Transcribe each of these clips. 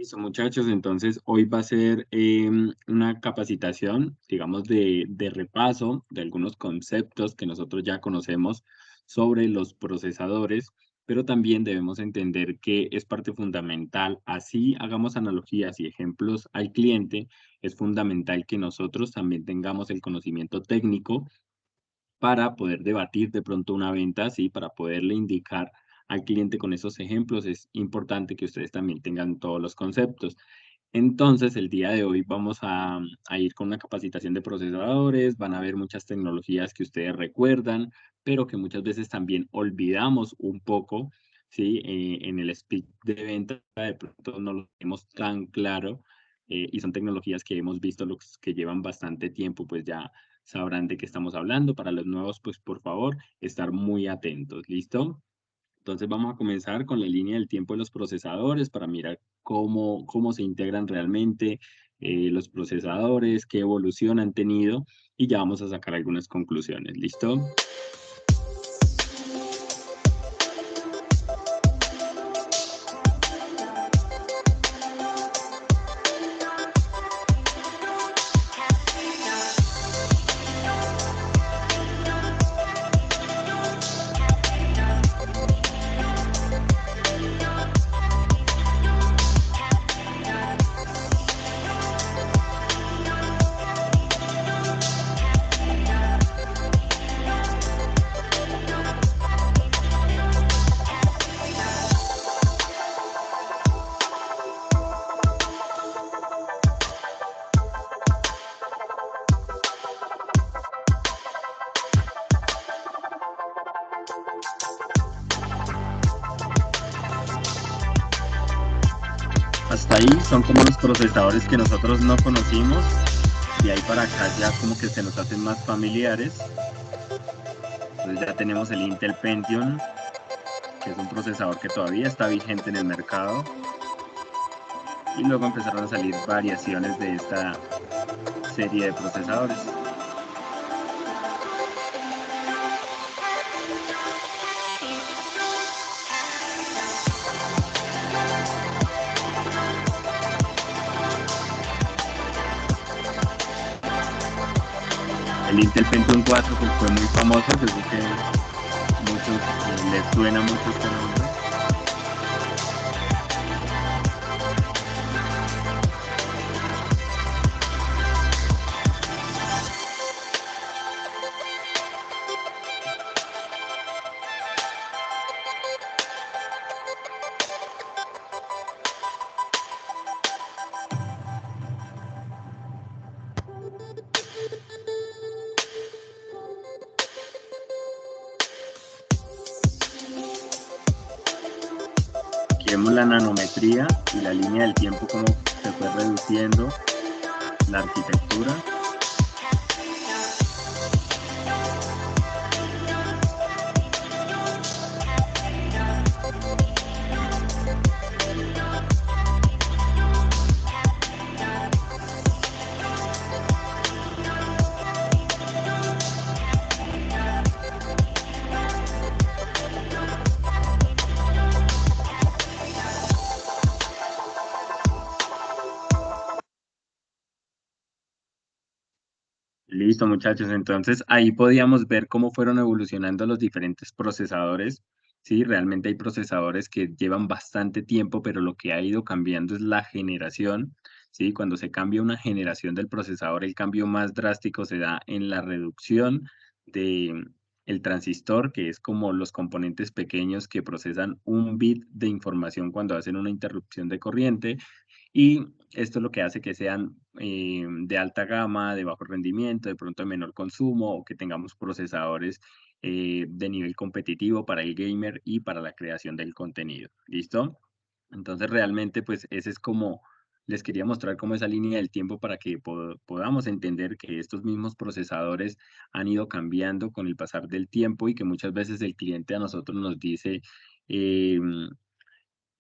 Listo, muchachos. Entonces, hoy va a ser una capacitación, digamos, de repaso de algunos conceptos que nosotros ya conocemos sobre los procesadores, pero también debemos entender que es parte fundamental, así hagamos analogías y ejemplos al cliente, es fundamental que nosotros también tengamos el conocimiento técnico para poder debatir de pronto una venta, ¿sí? Para poderle indicar al cliente con esos ejemplos, es importante que ustedes también tengan todos los conceptos. Entonces, el día de hoy vamos a ir con una capacitación de procesadores, van a ver muchas tecnologías que ustedes recuerdan, pero que muchas veces también olvidamos un poco, ¿sí? En el speech de venta de pronto no lo tenemos tan claro, y son tecnologías que hemos visto, los que llevan bastante tiempo, pues ya sabrán de qué estamos hablando. Para los nuevos, pues por favor, estar muy atentos, ¿listo? Entonces vamos a comenzar con la línea del tiempo de los procesadores para mirar cómo se integran realmente los procesadores, qué evolución han tenido y ya vamos a sacar algunas conclusiones, ¿listo? Hasta ahí son como los procesadores que nosotros no conocimos. De ahí para acá ya como que se nos hacen más familiares. Entonces ya tenemos el Intel Pentium, que es un procesador que todavía está vigente en el mercado. Y luego empezaron a salir variaciones de esta serie de procesadores. El Intel Pentium 4 pues, fue muy famoso, desde que muchos les suena mucho este nombre. Aquí vemos la nanometría y la línea del tiempo, cómo se fue reduciendo la arquitectura. Listo, muchachos. Entonces ahí podíamos ver cómo fueron evolucionando los diferentes procesadores. Sí, realmente hay procesadores que llevan bastante tiempo, pero lo que ha ido cambiando es la generación. Sí, cuando se cambia una generación del procesador, el cambio más drástico se da en la reducción de el transistor, que es como los componentes pequeños que procesan un bit de información cuando hacen una interrupción de corriente. Y esto es lo que hace que sean de alta gama, de bajo rendimiento, de pronto de menor consumo, o que tengamos procesadores de nivel competitivo para el gamer y para la creación del contenido. ¿Listo? Entonces realmente pues ese es como, les quería mostrar como esa línea del tiempo para que podamos entender que estos mismos procesadores han ido cambiando con el pasar del tiempo y que muchas veces el cliente a nosotros nos dice, em,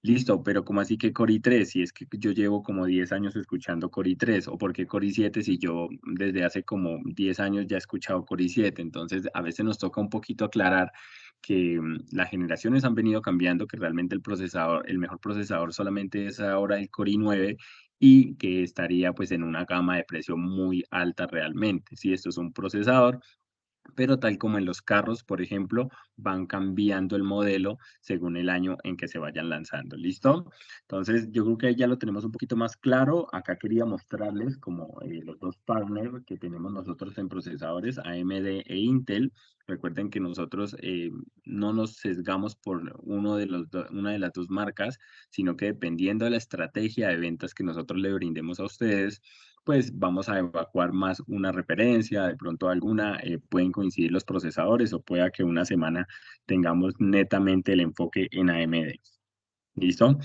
Listo, pero ¿cómo así que Core i3? Si es que yo llevo como 10 años escuchando Core i3, o por qué Core i7 si yo desde hace como 10 años ya he escuchado Core i7. Entonces, a veces nos toca un poquito aclarar que las generaciones han venido cambiando, que realmente el procesador, el mejor procesador solamente es ahora el Core i9 y que estaría pues en una gama de precio muy alta realmente. Si esto es un procesador, pero tal como en los carros, por ejemplo, van cambiando el modelo según el año en que se vayan lanzando. ¿Listo? Entonces, yo creo que ahí ya lo tenemos un poquito más claro. Acá quería mostrarles como los dos partners que tenemos nosotros en procesadores, AMD e Intel. Recuerden que nosotros no nos sesgamos por una de las dos marcas, sino que dependiendo de la estrategia de ventas que nosotros le brindemos a ustedes, pues vamos a evacuar más una referencia, de pronto alguna, pueden coincidir los procesadores o pueda que una semana tengamos netamente el enfoque en AMD. ¿Listo?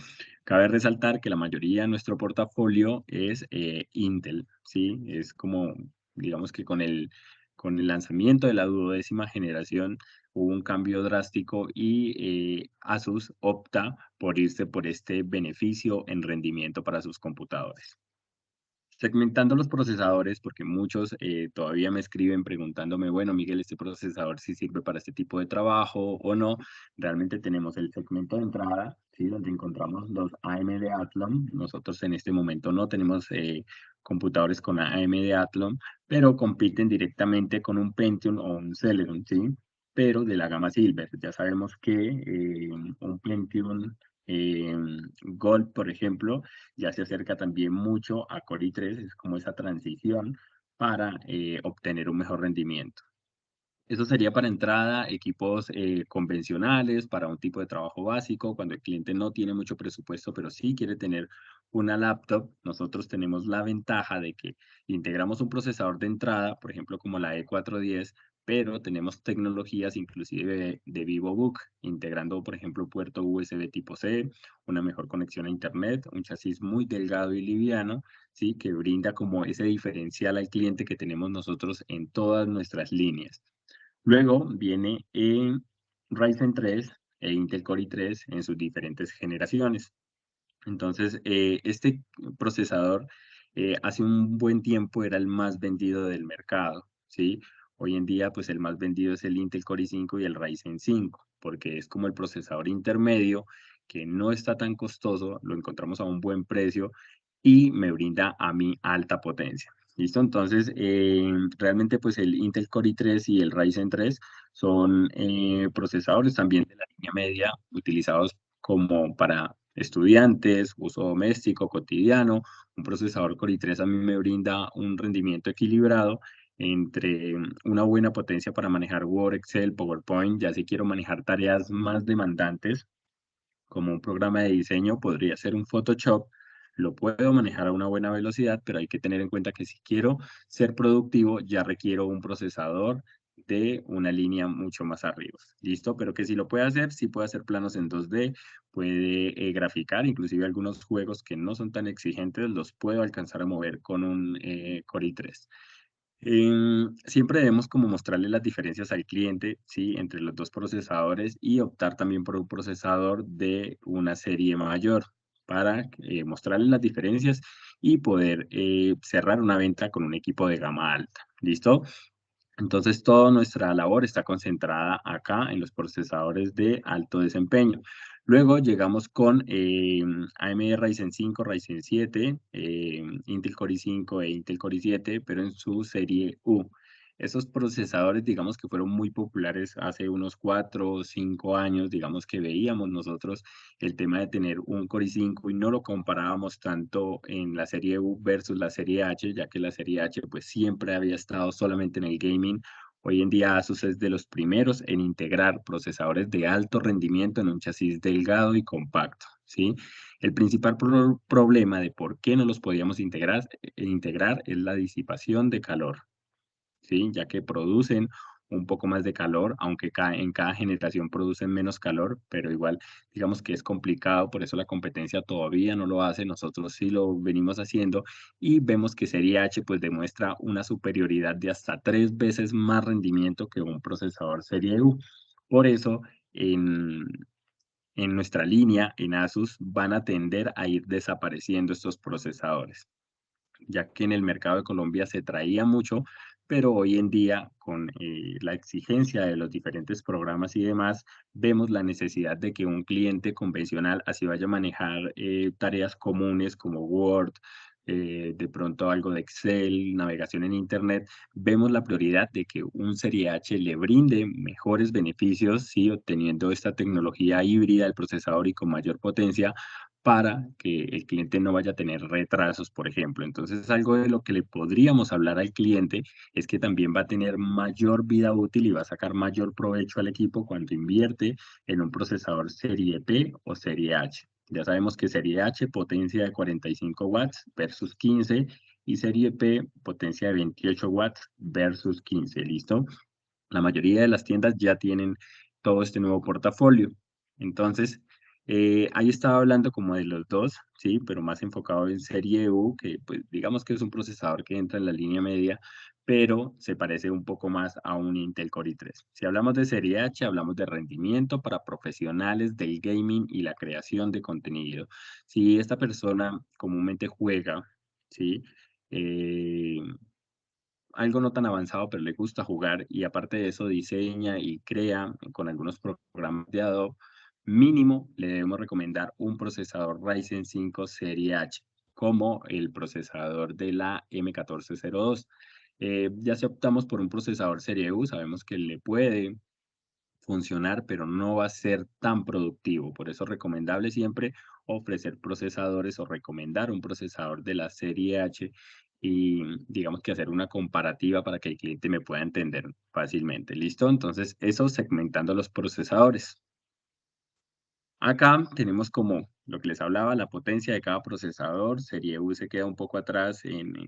Cabe resaltar que la mayoría de nuestro portafolio es Intel, ¿sí? Es como, digamos que con el lanzamiento de la duodécima generación hubo un cambio drástico y Asus opta por irse por este beneficio en rendimiento para sus computadores. Segmentando los procesadores, porque muchos todavía me escriben preguntándome, bueno, Miguel, ¿este procesador sí sirve para este tipo de trabajo o no? Realmente tenemos el segmento de entrada, ¿sí? Donde encontramos los AMD Athlon. Nosotros en este momento no tenemos computadores con AMD Athlon, pero compiten directamente con un Pentium o un Celeron, ¿sí? Pero de la gama Silver. Ya sabemos que un Pentium eh, Gold, por ejemplo, ya se acerca también mucho a Core i3, es como esa transición para obtener un mejor rendimiento. Eso sería para entrada, equipos convencionales, para un tipo de trabajo básico, cuando el cliente no tiene mucho presupuesto, pero sí quiere tener una laptop. Nosotros tenemos la ventaja de que integramos un procesador de entrada, por ejemplo, como la E410, pero tenemos tecnologías inclusive de VivoBook, integrando, por ejemplo, puerto USB tipo C, una mejor conexión a Internet, un chasis muy delgado y liviano, ¿sí? Que brinda como ese diferencial al cliente que tenemos nosotros en todas nuestras líneas. Luego viene Ryzen 3 e Intel Core i3 en sus diferentes generaciones. Entonces, este procesador hace un buen tiempo era el más vendido del mercado, ¿sí? Hoy en día, pues el más vendido es el Intel Core i5 y el Ryzen 5, porque es como el procesador intermedio que no está tan costoso, lo encontramos a un buen precio y me brinda a mí alta potencia. ¿Listo? Entonces, realmente pues el Intel Core i3 y el Ryzen 3 son procesadores también de la línea media utilizados como para estudiantes, uso doméstico, cotidiano. Un procesador Core i3 a mí me brinda un rendimiento equilibrado entre una buena potencia para manejar Word, Excel, PowerPoint. Ya si quiero manejar tareas más demandantes, como un programa de diseño, podría ser un Photoshop. Lo puedo manejar a una buena velocidad, pero hay que tener en cuenta que si quiero ser productivo, ya requiero un procesador de una línea mucho más arriba. ¿Listo? Pero que si lo puede hacer, sí puede hacer planos en 2D, puede graficar, inclusive algunos juegos que no son tan exigentes, los puedo alcanzar a mover con un Core i3. Siempre debemos como mostrarle las diferencias al cliente, ¿sí? Entre los dos procesadores y optar también por un procesador de una serie mayor para mostrarle las diferencias y poder cerrar una venta con un equipo de gama alta. ¿Listo? Entonces, toda nuestra labor está concentrada acá en los procesadores de alto desempeño. Luego llegamos con AMD Ryzen 5, Ryzen 7, Intel Core i5 e Intel Core i7, pero en su serie U. Esos procesadores, digamos que fueron muy populares hace unos 4 o 5 años, digamos que veíamos nosotros el tema de tener un Core i5 y no lo comparábamos tanto en la serie U versus la serie H, ya que la serie H pues siempre había estado solamente en el gaming. Hoy en día Asus es de los primeros en integrar procesadores de alto rendimiento en un chasis delgado y compacto, ¿sí? El principal problema de por qué no los podíamos integrar es la disipación de calor. ¿Sí? Ya que producen un poco más de calor, aunque en cada generación producen menos calor, pero igual digamos que es complicado, por eso la competencia todavía no lo hace, nosotros sí lo venimos haciendo y vemos que Serie H pues demuestra una superioridad de hasta 3 veces más rendimiento que un procesador Serie U. Por eso, en, en nuestra línea, en Asus, van a tender a ir desapareciendo estos procesadores, ya que en el mercado de Colombia se traía mucho, pero hoy en día con la exigencia de los diferentes programas y demás, vemos la necesidad de que un cliente convencional así vaya a manejar tareas comunes como Word, de pronto algo de Excel, navegación en Internet, vemos la prioridad de que un Serie H le brinde mejores beneficios, sí, obteniendo esta tecnología híbrida del procesador y con mayor potencia, para que el cliente no vaya a tener retrasos, por ejemplo. Entonces, algo de lo que le podríamos hablar al cliente es que también va a tener mayor vida útil y va a sacar mayor provecho al equipo cuando invierte en un procesador serie P o serie H. Ya sabemos que serie H, potencia de 45 watts versus 15, y serie P, potencia de 28 watts versus 15, ¿listo? La mayoría de las tiendas ya tienen todo este nuevo portafolio. Entonces, ahí estaba hablando como de los dos, sí, pero más enfocado en serie U, que pues digamos que es un procesador que entra en la línea media, pero se parece un poco más a un Intel Core i3. Si hablamos de serie H, hablamos de rendimiento para profesionales del gaming y la creación de contenido. Si esta persona comúnmente juega, sí, eh, algo no tan avanzado, pero le gusta jugar y aparte de eso diseña y crea con algunos programas de Adobe, mínimo le debemos recomendar un procesador Ryzen 5 Serie H, como el procesador de la M1402. Ya si optamos por un procesador Serie U, sabemos que le puede funcionar, pero no va a ser tan productivo. Por eso es recomendable siempre ofrecer procesadores o recomendar un procesador de la serie H y digamos que hacer una comparativa para que el cliente me pueda entender fácilmente. ¿Listo? Entonces, eso segmentando los procesadores. Acá tenemos como lo que les hablaba, la potencia de cada procesador. Serie U se queda un poco atrás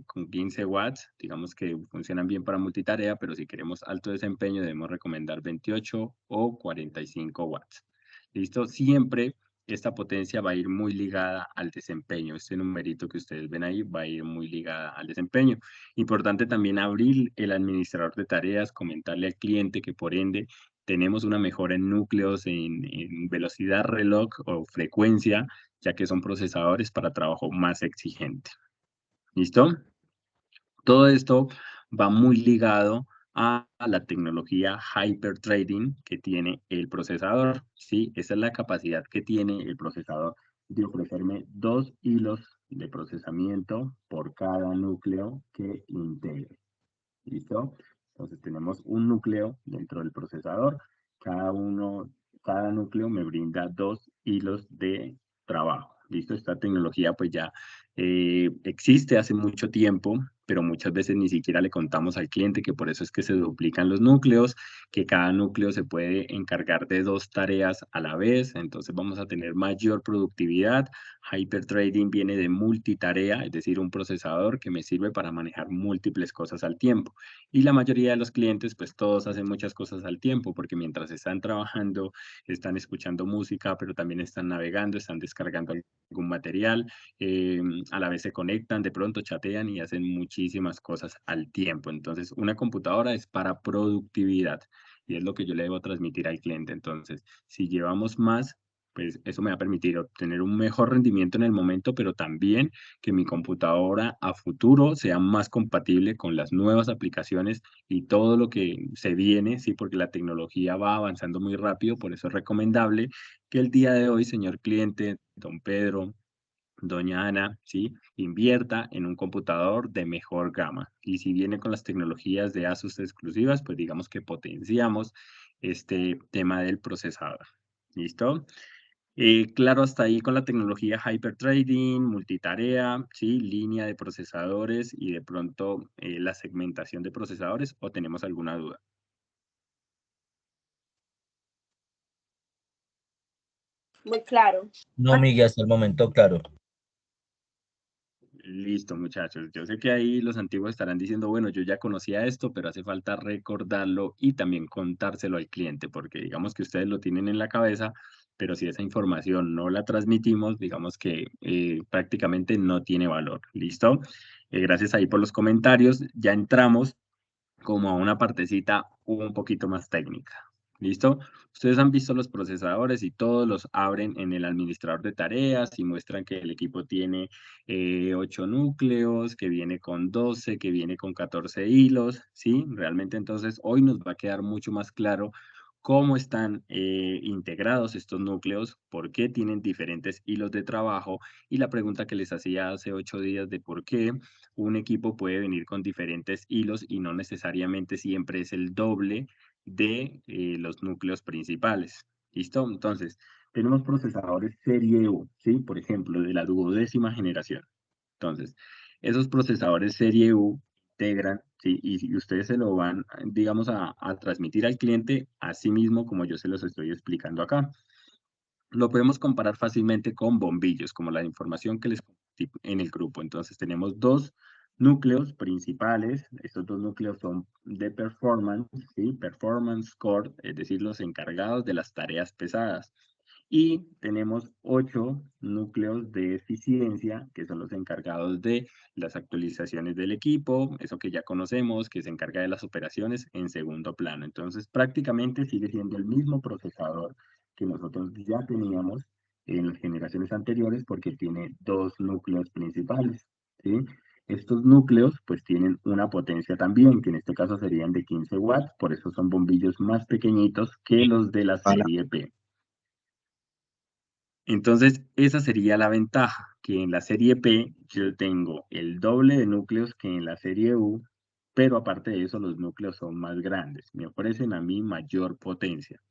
con 15 watts. Digamos que funcionan bien para multitarea, pero si queremos alto desempeño debemos recomendar 28 o 45 watts. ¿Listo? Siempre esta potencia va a ir muy ligada al desempeño. Este numerito que ustedes ven ahí va a ir muy ligada al desempeño. Importante también abrir el administrador de tareas, comentarle al cliente que por ende tenemos una mejora en núcleos, en velocidad reloj o frecuencia, ya que son procesadores para trabajo más exigente. ¿Listo? Todo esto va muy ligado a la tecnología hyperthreading que tiene el procesador, ¿sí? Esa es la capacidad que tiene el procesador de ofrecerme 2 hilos de procesamiento por cada núcleo que integre. ¿Listo? Entonces tenemos un núcleo dentro del procesador. Cada uno, cada núcleo me brinda 2 hilos de trabajo. ¿Listo? Esta tecnología pues ya existe hace mucho tiempo, pero muchas veces ni siquiera le contamos al cliente que por eso es que se duplican los núcleos, que cada núcleo se puede encargar de 2 tareas a la vez, entonces vamos a tener mayor productividad. Hyperthreading viene de multitarea, es decir, un procesador que me sirve para manejar múltiples cosas al tiempo. Y la mayoría de los clientes, pues todos hacen muchas cosas al tiempo, porque mientras están trabajando, están escuchando música, pero también están navegando, están descargando algún material, a la vez se conectan, de pronto chatean y hacen muchísimas cosas al tiempo. Entonces, una computadora es para productividad y es lo que yo le debo transmitir al cliente. Entonces, si llevamos más, pues eso me va a permitir obtener un mejor rendimiento en el momento, pero también que mi computadora a futuro sea más compatible con las nuevas aplicaciones y todo lo que se viene, sí, porque la tecnología va avanzando muy rápido, por eso es recomendable que el día de hoy, señor cliente, don Pedro, doña Ana, sí, invierta en un computador de mejor gama. Y si viene con las tecnologías de Asus exclusivas, pues digamos que potenciamos este tema del procesador. ¿Listo? Claro, hasta ahí con la tecnología hyperthreading, multitarea, ¿sí? Línea de procesadores y de pronto la segmentación de procesadores, ¿o tenemos alguna duda? Muy claro. No, Miguel, hasta el momento, claro. Listo, muchachos. Yo sé que ahí los antiguos estarán diciendo, bueno, yo ya conocía esto, pero hace falta recordarlo y también contárselo al cliente, porque digamos que ustedes lo tienen en la cabeza, pero si esa información no la transmitimos, digamos que prácticamente no tiene valor. ¿Listo? Gracias ahí por los comentarios. Ya entramos como a una partecita un poquito más técnica. ¿Listo? Ustedes han visto los procesadores y todos los abren en el administrador de tareas y muestran que el equipo tiene 8 núcleos, que viene con 12, que viene con 14 hilos, ¿sí? Realmente entonces hoy nos va a quedar mucho más claro cómo están integrados estos núcleos, por qué tienen diferentes hilos de trabajo y la pregunta que les hacía hace 8 días de por qué un equipo puede venir con diferentes hilos y no necesariamente siempre es el doble de los núcleos principales. ¿Listo? Entonces, tenemos procesadores serie U, ¿sí? Por ejemplo, de la 12ª generación. Entonces, esos procesadores serie U integran, ¿sí? Y si ustedes se lo van, digamos, a transmitir al cliente, así mismo como yo se los estoy explicando acá. Lo podemos comparar fácilmente con bombillos, como la información que les compartí en el grupo. Entonces tenemos dos núcleos principales. Estos dos núcleos son de performance, ¿sí? Performance core, es decir, los encargados de las tareas pesadas. Y tenemos 8 núcleos de eficiencia, que son los encargados de las actualizaciones del equipo, eso que ya conocemos, que se encarga de las operaciones en segundo plano. Entonces prácticamente sigue siendo el mismo procesador que nosotros ya teníamos en las generaciones anteriores porque tiene dos núcleos principales, ¿sí? Estos núcleos pues tienen una potencia también, que en este caso serían de 15 watts, por eso son bombillos más pequeñitos que los de la serie P. Entonces, esa sería la ventaja, que en la serie P yo tengo el doble de núcleos que en la serie U, pero aparte de eso los núcleos son más grandes, me ofrecen a mí mayor potencia.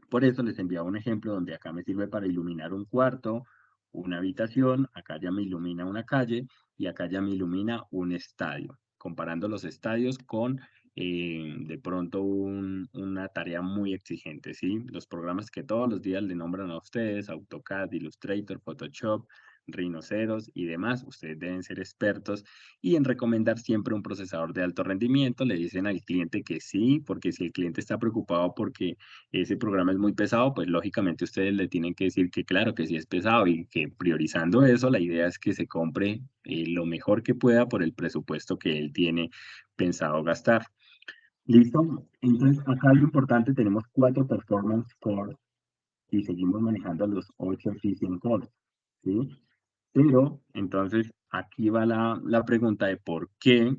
Por eso les enviaba un ejemplo donde acá me sirve para iluminar un cuarto, una habitación, acá ya me ilumina una calle y acá ya me ilumina un estadio. Comparando los estadios con de pronto una tarea muy exigente, ¿sí? Los programas que todos los días le nombran a ustedes, AutoCAD, Illustrator, Photoshop, Rhinoceros y demás, ustedes deben ser expertos y en recomendar siempre un procesador de alto rendimiento, le dicen al cliente que sí, porque si el cliente está preocupado porque ese programa es muy pesado, pues lógicamente ustedes le tienen que decir que claro, que sí es pesado y que priorizando eso, la idea es que se compre lo mejor que pueda por el presupuesto que él tiene pensado gastar. ¿Listo? Entonces, acá lo importante, tenemos 4 Performance Core y seguimos manejando los 8 Efficient Core, ¿sí? Pero, entonces, aquí va la pregunta de por qué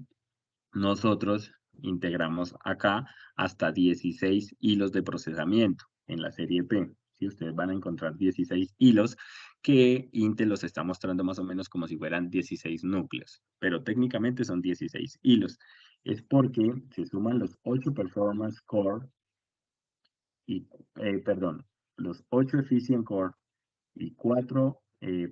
nosotros integramos acá hasta 16 hilos de procesamiento en la serie P. Si ustedes van a encontrar 16 hilos que Intel los está mostrando más o menos como si fueran 16 núcleos, pero técnicamente son 16 hilos. Es porque se suman los 8 Performance Core y, perdón, los 8 Efficient Core y 4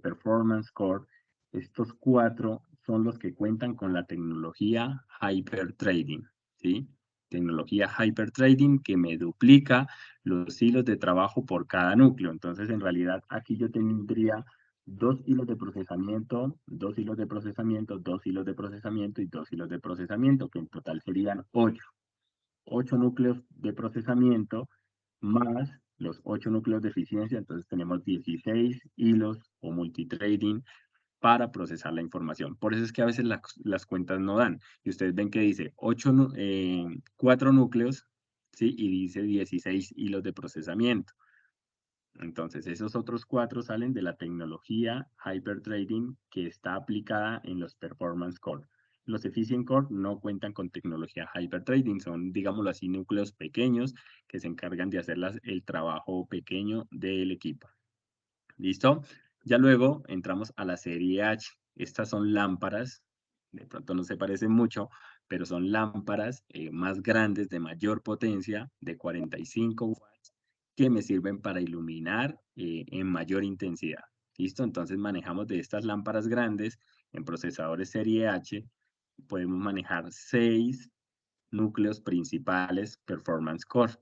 Performance Core. Estos 4 son los que cuentan con la tecnología Hyperthreading, ¿sí? Tecnología Hyperthreading que me duplica los hilos de trabajo por cada núcleo. Entonces, en realidad, aquí yo tendría 2 hilos de procesamiento, 2 hilos de procesamiento, 2 hilos de procesamiento y 2 hilos de procesamiento, que en total serían 8. 8 núcleos de procesamiento más los 8 núcleos de eficiencia, entonces tenemos 16 hilos o multitrading para procesar la información. Por eso es que a veces las cuentas no dan. Y ustedes ven que dice 4 núcleos, ¿sí? Y dice 16 hilos de procesamiento. Entonces, esos otros 4 salen de la tecnología Hyperthreading que está aplicada en los Performance Core. Los Efficient Core no cuentan con tecnología Hyperthreading, son, digámoslo así, núcleos pequeños que se encargan de hacer el trabajo pequeño del equipo. ¿Listo? Ya luego entramos a la serie H. Estas son lámparas, de pronto no se parecen mucho, pero son lámparas más grandes, de mayor potencia, de 45 watts, que me sirven para iluminar en mayor intensidad. ¿Listo? Entonces manejamos de estas lámparas grandes en procesadores serie H, podemos manejar 6 núcleos principales Performance Core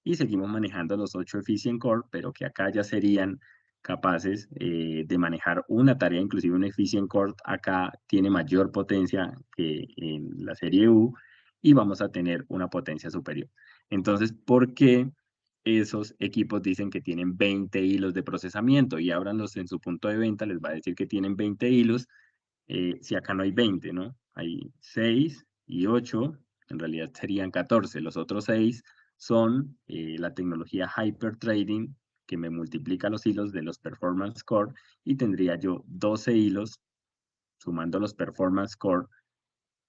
y seguimos manejando los 8 Efficient Core, pero que acá ya serían capaces de manejar una tarea, inclusive un Efficient Core acá tiene mayor potencia que en la serie U y vamos a tener una potencia superior. Entonces, ¿por qué esos equipos dicen que tienen 20 hilos de procesamiento y ábranlos en su punto de venta, les va a decir que tienen 20 hilos, si acá no hay 20, ¿no? Hay 6 y 8, en realidad serían 14, los otros 6 son la tecnología Hyperthreading, que me multiplica los hilos de los Performance Core, y tendría yo 12 hilos, sumando los Performance Core,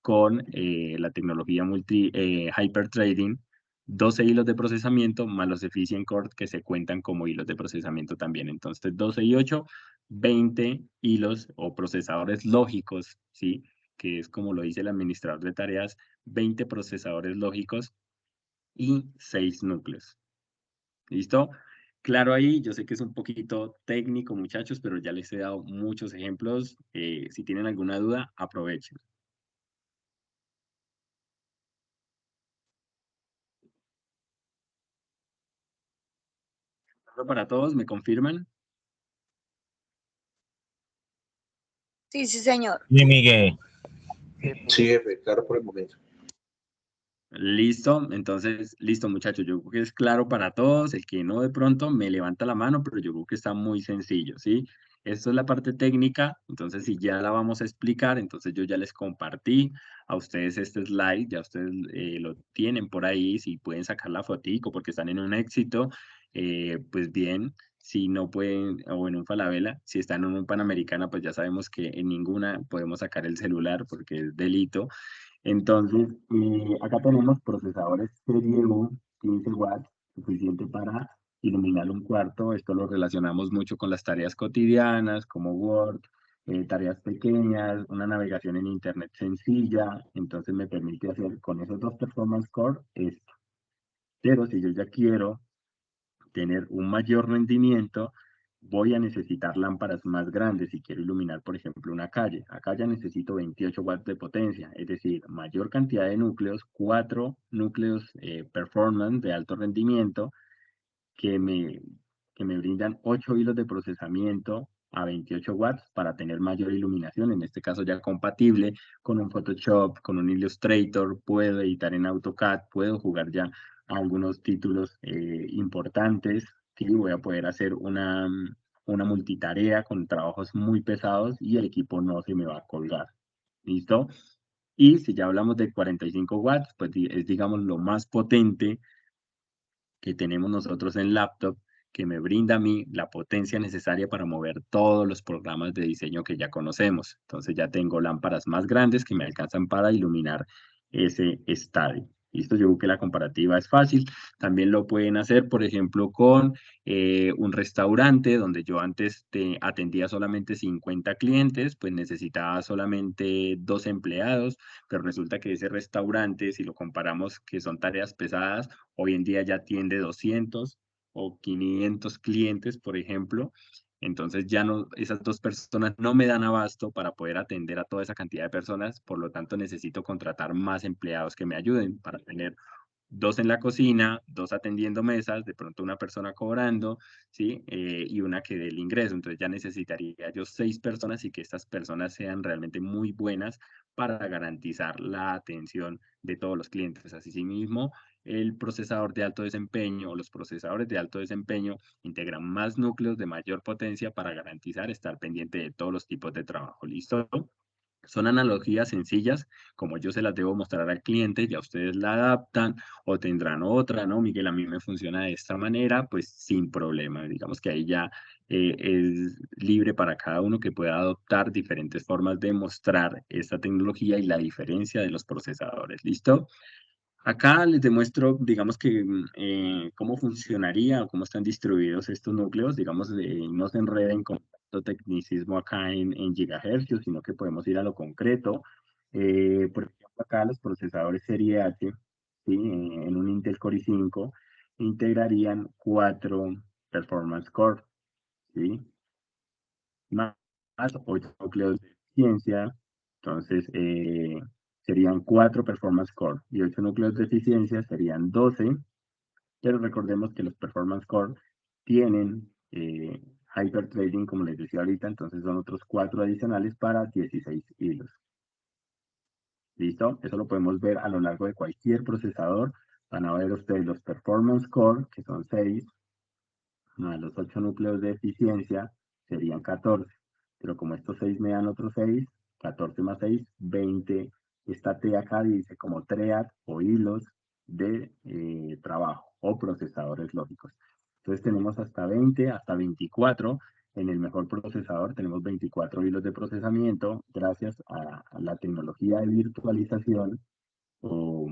con la tecnología Hyperthreading, 12 hilos de procesamiento más los Efficient Core que se cuentan como hilos de procesamiento también. Entonces, 12 y 8, 20 hilos o procesadores lógicos, ¿sí? Que es como lo dice el administrador de tareas, 20 procesadores lógicos y 6 núcleos. ¿Listo? Claro ahí, yo sé que es un poquito técnico, muchachos, pero ya les he dado muchos ejemplos. Si tienen alguna duda, aprovechen. Para todos, ¿me confirman? Sí, sí, señor. Sí, Miguel. Sí, jefe, claro por el momento. Listo, entonces, listo muchachos, yo creo que es claro para todos, el que no de pronto me levanta la mano, pero yo creo que está muy sencillo, ¿sí? Esto es la parte técnica, entonces si ya la vamos a explicar, entonces yo ya les compartí a ustedes este slide, ya ustedes lo tienen por ahí, si pueden sacar la fotico porque están en un éxito, pues bien, si no pueden, o en un Falabella, si están en un Panamericana, pues ya sabemos que en ninguna podemos sacar el celular porque es delito. Entonces, acá tenemos procesadores serie U, 15 watts, suficiente para iluminar un cuarto. Esto lo relacionamos mucho con las tareas cotidianas, como Word, tareas pequeñas, una navegación en Internet sencilla. Entonces, me permite hacer con esos dos Performance Core esto. Pero si yo ya quiero tener un mayor rendimiento, voy a necesitar lámparas más grandes si quiero iluminar, por ejemplo, una calle. Acá ya necesito 28 watts de potencia, es decir, mayor cantidad de núcleos, 4 núcleos performance de alto rendimiento que me, que me brindan 8 hilos de procesamiento a 28 watts para tener mayor iluminación, en este caso ya compatible con un Photoshop, con un Illustrator, puedo editar en AutoCAD, puedo jugar ya a algunos títulos importantes, ¿sí? Voy a poder hacer una multitarea con trabajos muy pesados y el equipo no se me va a colgar. ¿Listo? Y si ya hablamos de 45 watts, pues es digamos lo más potente que tenemos nosotros en laptop que me brinda a mí la potencia necesaria para mover todos los programas de diseño que ya conocemos. Entonces ya tengo lámparas más grandes que me alcanzan para iluminar ese estadio. Listo, yo creo que la comparativa es fácil. También lo pueden hacer, por ejemplo, con un restaurante donde yo antes atendía solamente 50 clientes, pues necesitaba solamente 2 empleados, pero resulta que ese restaurante, si lo comparamos que son tareas pesadas, hoy en día ya atiende 200 o 500 clientes, por ejemplo. Entonces ya no, esas dos personas no me dan abasto para poder atender a toda esa cantidad de personas, por lo tanto necesito contratar más empleados que me ayuden para tener 2 en la cocina, 2 atendiendo mesas, de pronto una persona cobrando, ¿sí? Y una que dé el ingreso. Entonces ya necesitaría yo 6 personas y que estas personas sean realmente muy buenas para garantizar la atención de todos los clientes. Asimismo, el procesador de alto desempeño o los procesadores de alto desempeño integran más núcleos de mayor potencia para garantizar estar pendiente de todos los tipos de trabajo. ¿Listo? Son analogías sencillas, como yo se las debo mostrar al cliente, ya ustedes la adaptan o tendrán otra, ¿no? Miguel, a mí me funciona de esta manera, pues sin problema. Digamos que ahí ya es libre para cada uno que pueda adoptar diferentes formas de mostrar esta tecnología y la diferencia de los procesadores. ¿Listo? Acá les demuestro, digamos que, cómo funcionaría o cómo están distribuidos estos núcleos. Digamos, no se enreden con tanto tecnicismo acá en gigahercios, sino que podemos ir a lo concreto. Por ejemplo, acá los procesadores serie H, ¿sí? En un Intel Core i5, integrarían 4 Performance Core, ¿sí? Más 8 núcleos de eficiencia. Entonces, serían 4 Performance Core y 8 núcleos de eficiencia serían 12, pero recordemos que los Performance Core tienen Hyperthreading, como les decía ahorita, entonces son otros 4 adicionales para 16 hilos. ¿Listo? Eso lo podemos ver a lo largo de cualquier procesador. Van a ver ustedes los Performance Core, que son 6, más los 8 núcleos de eficiencia serían 14. Pero como estos 6 me dan otros 6, 14 más 6, 20. Esta T acá dice como thread o hilos de trabajo o procesadores lógicos. Entonces tenemos hasta 20, hasta 24. En el mejor procesador tenemos 24 hilos de procesamiento gracias a la tecnología de virtualización o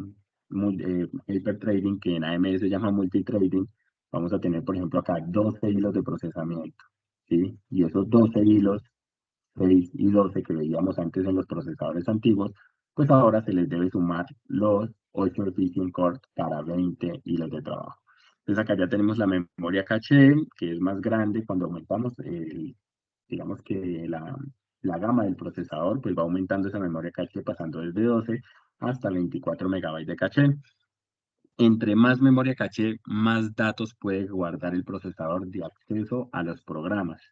hyperthreading, que en AMD se llama multithreading. Vamos a tener, por ejemplo, acá 12 hilos de procesamiento, ¿sí? Y esos 12 hilos, 6 y 12 que veíamos antes en los procesadores antiguos, pues ahora se les debe sumar los 8 Efficient Core para 20 hilos de trabajo. Entonces acá ya tenemos la memoria caché, que es más grande cuando aumentamos digamos que la gama del procesador, pues va aumentando esa memoria caché pasando desde 12 hasta 24 megabytes de caché. Entre más memoria caché, más datos puede guardar el procesador de acceso a los programas.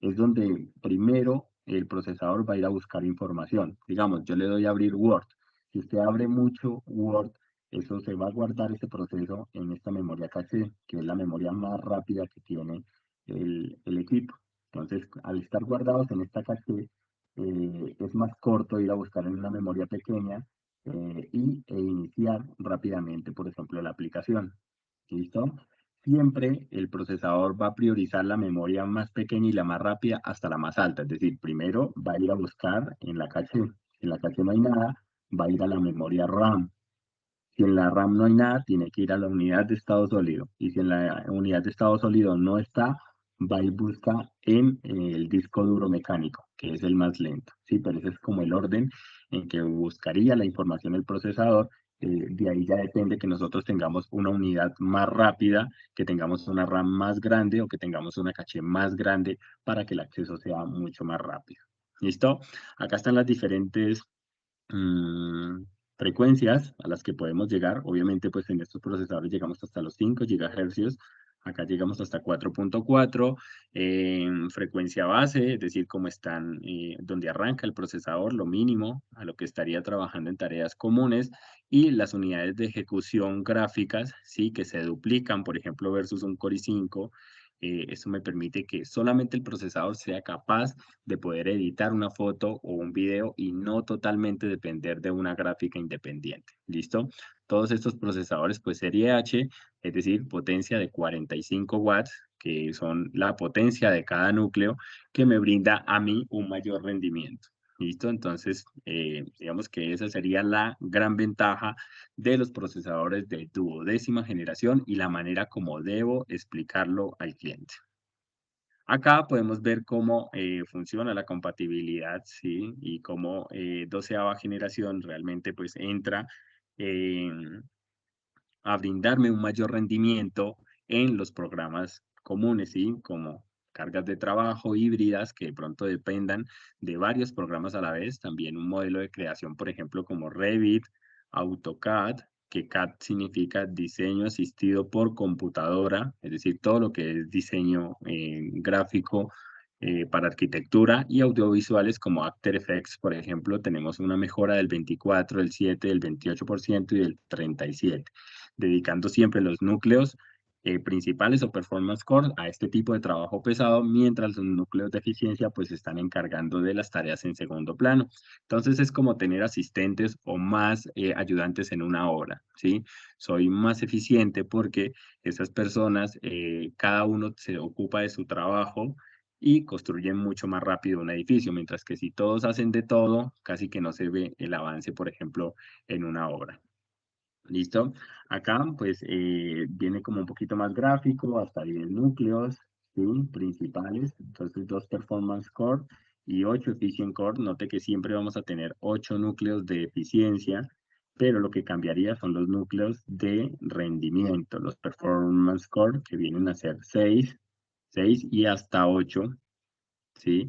Es donde primero el procesador va a ir a buscar información. Digamos, yo le doy a abrir Word. Si usted abre mucho Word, eso se va a guardar ese proceso en esta memoria caché, que es la memoria más rápida que tiene el equipo. Entonces, al estar guardados en esta caché, es más corto ir a buscar en una memoria pequeña e iniciar rápidamente, por ejemplo, la aplicación. ¿Listo? Siempre el procesador va a priorizar la memoria más pequeña y la más rápida hasta la más alta. Es decir, primero va a ir a buscar en la caché. Si en la caché no hay nada, va a ir a la memoria RAM. Si en la RAM no hay nada, tiene que ir a la unidad de estado sólido. Y si en la unidad de estado sólido no está, va y busca en el disco duro mecánico, que es el más lento. Sí, pero ese es como el orden en que buscaría la información el procesador. De ahí ya depende que nosotros tengamos una unidad más rápida, que tengamos una RAM más grande o que tengamos una caché más grande para que el acceso sea mucho más rápido. ¿Listo? Acá están las diferentes mm, frecuencias a las que podemos llegar. Obviamente, pues en estos procesadores llegamos hasta los 5 GHz. Acá llegamos hasta 4.4 frecuencia base, es decir, cómo están, donde arranca el procesador, lo mínimo a lo que estaría trabajando en tareas comunes, y las unidades de ejecución gráficas, sí, que se duplican, por ejemplo, versus un Core i5. Eso me permite que solamente el procesador sea capaz de poder editar una foto o un video y no totalmente depender de una gráfica independiente. ¿Listo? Todos estos procesadores, pues serie H, es decir, potencia de 45 watts, que son la potencia de cada núcleo, que me brinda a mí un mayor rendimiento. ¿Listo? Entonces, digamos que esa sería la gran ventaja de los procesadores de duodécima generación y la manera como debo explicarlo al cliente. Acá podemos ver cómo funciona la compatibilidad, ¿sí? Y cómo 12ª generación realmente pues entra eh, a brindarme un mayor rendimiento en los programas comunes, ¿sí? Como cargas de trabajo híbridas que de pronto dependan de varios programas a la vez. También un modelo de creación, por ejemplo, como Revit, AutoCAD, que CAD significa diseño asistido por computadora, es decir, todo lo que es diseño gráfico para arquitectura, y audiovisuales como After Effects, por ejemplo, tenemos una mejora del 24, del 7, del 28% y del 37%, dedicando siempre los núcleos principales o performance core a este tipo de trabajo pesado, mientras los núcleos de eficiencia pues se están encargando de las tareas en segundo plano. Entonces es como tener asistentes o más ayudantes en una obra, ¿sí? Soy más eficiente porque esas personas, cada uno se ocupa de su trabajo y construyen mucho más rápido un edificio, mientras que si todos hacen de todo, casi que no se ve el avance, por ejemplo, en una obra. ¿Listo? Acá, pues, viene como un poquito más gráfico, hasta 10 núcleos, ¿sí? Principales. Entonces, 2 Performance Core y 8 Efficient Core. Note que siempre vamos a tener 8 núcleos de eficiencia, pero lo que cambiaría son los núcleos de rendimiento. Los Performance Core, que vienen a ser 6 y hasta 8, ¿sí?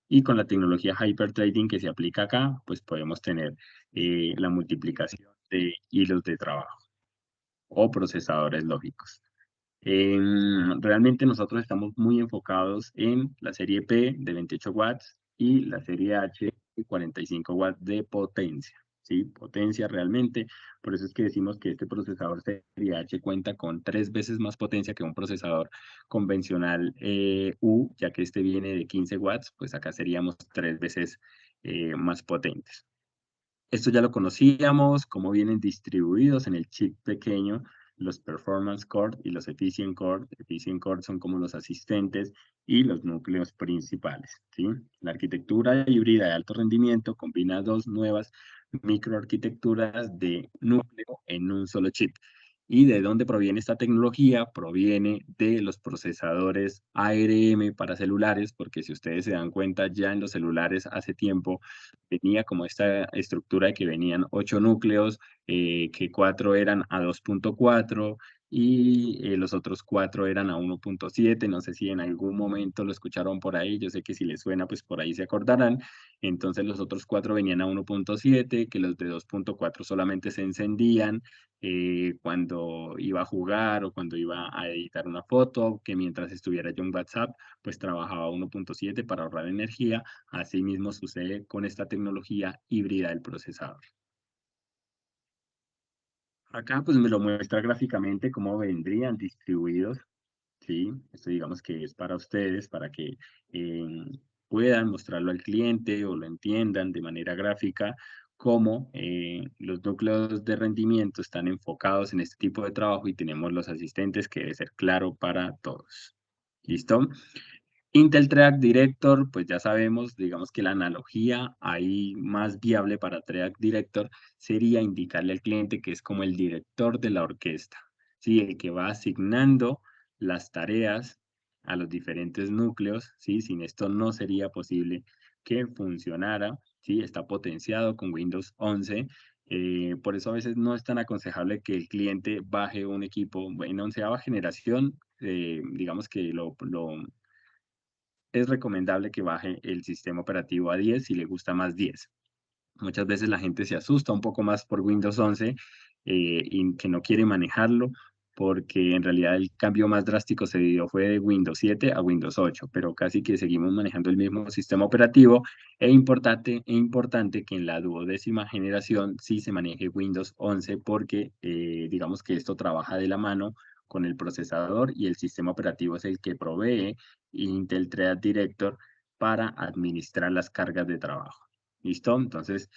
Y con la tecnología Hyperthreading que se aplica acá, pues podemos tener la multiplicación de hilos de trabajo o procesadores lógicos. Realmente nosotros estamos muy enfocados en la serie P de 28 watts y la serie H de 45 watts de potencia. ¿Sí? Potencia realmente. Por eso es que decimos que este procesador serie H cuenta con 3 veces más potencia que un procesador convencional U, ya que este viene de 15 watts, pues acá seríamos 3 veces más potentes. Esto ya lo conocíamos, cómo vienen distribuidos en el chip pequeño los performance core y los efficient core. Efficient core son como los asistentes y los núcleos principales, ¿sí? La arquitectura híbrida de alto rendimiento combina dos nuevas microarquitecturas de núcleo en un solo chip. ¿Y de dónde proviene esta tecnología? Proviene de los procesadores ARM para celulares, porque si ustedes se dan cuenta, ya en los celulares hace tiempo tenía como esta estructura de que venían 8 núcleos, que 4 eran a 2.4 y los otros 4 eran a 1.7. No sé si en algún momento lo escucharon por ahí, yo sé que si les suena, pues por ahí se acordarán. Entonces los otros 4 venían a 1.7, que los de 2.4 solamente se encendían cuando iba a jugar o cuando iba a editar una foto, que mientras estuviera yo en WhatsApp, pues trabajaba 1.7 para ahorrar energía. Asimismo sucede con esta tecnología híbrida del procesador. Acá pues me lo muestra gráficamente cómo vendrían distribuidos, ¿sí? Esto digamos que es para ustedes, para que eh, puedan mostrarlo al cliente o lo entiendan de manera gráfica, cómo los núcleos de rendimiento están enfocados en este tipo de trabajo y tenemos los asistentes que debe ser claro para todos. ¿Listo? Intel Track Director, pues ya sabemos, digamos que la analogía ahí más viable para Track Director sería indicarle al cliente que es como el director de la orquesta, ¿sí? El que va asignando las tareas a los diferentes núcleos, ¿sí? Sin esto no sería posible que funcionara, ¿sí? Está potenciado con Windows 11. Por eso a veces no es tan aconsejable que el cliente baje un equipo en onceava generación, digamos que es recomendable que baje el sistema operativo a 10 si le gusta más 10. Muchas veces la gente se asusta un poco más por Windows 11 y que no quiere manejarlo porque en realidad el cambio más drástico se dio fue de Windows 7 a Windows 8, pero casi que seguimos manejando el mismo sistema operativo. Es importante que en la duodécima generación sí se maneje Windows 11 porque digamos que esto trabaja de la mano con el procesador y el sistema operativo es el que provee Intel Thread Director para administrar las cargas de trabajo. ¿Listo? Entonces,